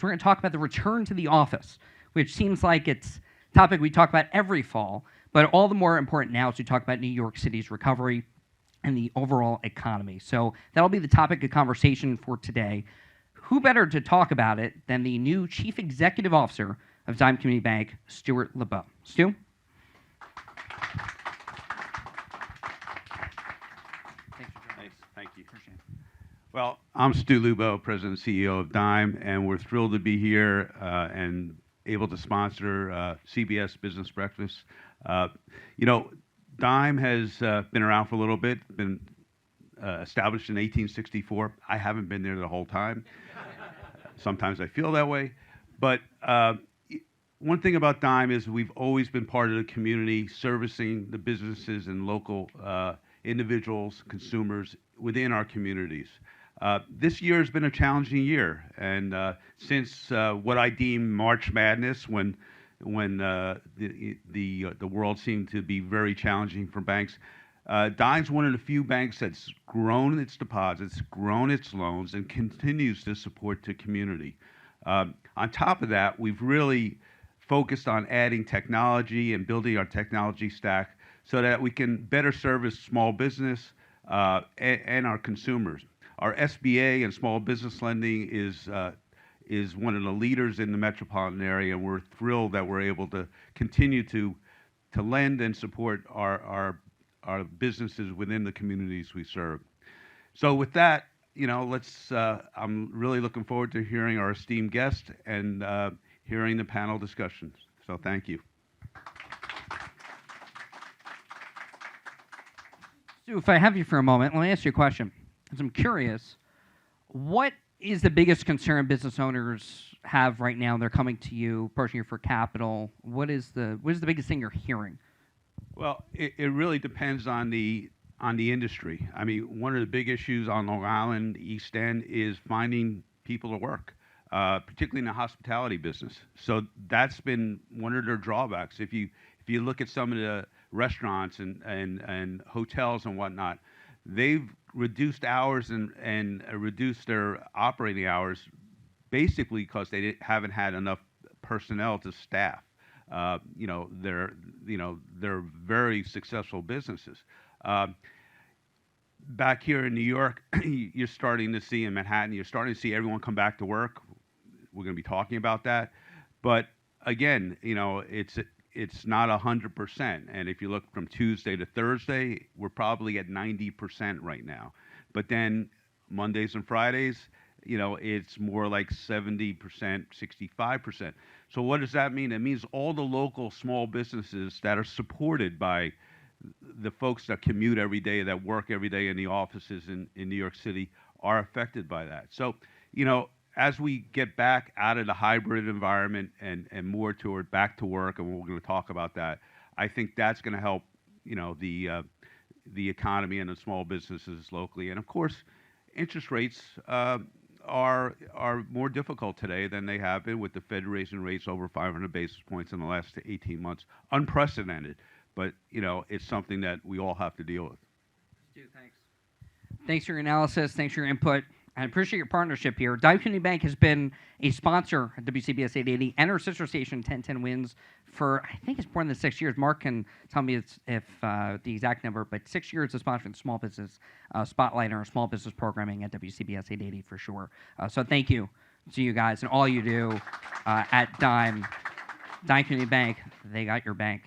We're going to talk about the return to the office, which seems like it's a topic we talk about every fall, but all the more important now as we talk about New York City's recovery and the overall economy. So that'll be the topic of conversation for today. Who better to talk about it than the new Chief Executive Officer of Dime Community Bank, Stuart LeBeau. Stu? Thanks. Thank you. Well, I'm Stu LeBeau, President and CEO of Dime, and we're thrilled to be here and able to sponsor CBS Business Breakfast. Dime has been around for a little bit, been established in 1864. I haven't been there the whole time. Sometimes I feel that way. But one thing about Dime is we've always been part of the community, servicing the businesses and local individuals, consumers within our communities. This year has been a challenging year, and since what I deem March Madness, when the world seemed to be very challenging for banks, Dime's one of the few banks that's grown its deposits, grown its loans, and continues to support the community. On top of that, we've really focused on adding technology and building our technology stack so that we can better service small business and our consumers. Our SBA and small business lending is one of the leaders in the metropolitan area, and we're thrilled that we're able to continue to lend and support our businesses within the communities we serve. So with that, I'm really looking forward to hearing our esteemed guest and hearing the panel discussions. So thank you. Stu, if I have you for a moment, let me ask you a question. Because I'm curious, what is the biggest concern business owners have right now? They're coming to you, approaching you for capital. What is the biggest thing you're hearing? Well, it really depends on the industry. I mean, one of the big issues on Long Island, East End, is finding people to work, particularly in the hospitality business. So that's been one of their drawbacks. If you look at some of the restaurants and hotels and whatnot, they've reduced hours and reduced their operating hours basically because they haven't had enough personnel to staff. They're very successful businesses. Back here in New York, you're starting to see in Manhattan, you're starting to see everyone come back to work. We're going to be talking about that, but again, it's not 100%. And if you look from Tuesday to Thursday, we're probably at 90% right now. But then Mondays and Fridays, it's more like 70%, 65%. So what does that mean? It means all the local small businesses that are supported by the folks that commute every day, that work every day in the offices in New York City are affected by that. So, as we get back out of the hybrid environment and more toward back to work, and we're going to talk about that, I think that's going to help, the economy and the small businesses locally. And of course, interest rates are more difficult today than they have been, with the Fed raising rates over 500 basis points in the last 18 months. Unprecedented, but it's something that we all have to deal with. Stu, thanks. Thanks for your analysis. Thanks for your input. I appreciate your partnership here. Dime Community Bank has been a sponsor at WCBS 880 and our sister station 1010 Wins for, I think it's more than 6 years. Mark can tell me if the exact number, but 6 years of sponsoring the small business spotlight and our small business programming at WCBS 880 for sure. So thank you to you guys and all you do at Dime Community Bank. They got your bank.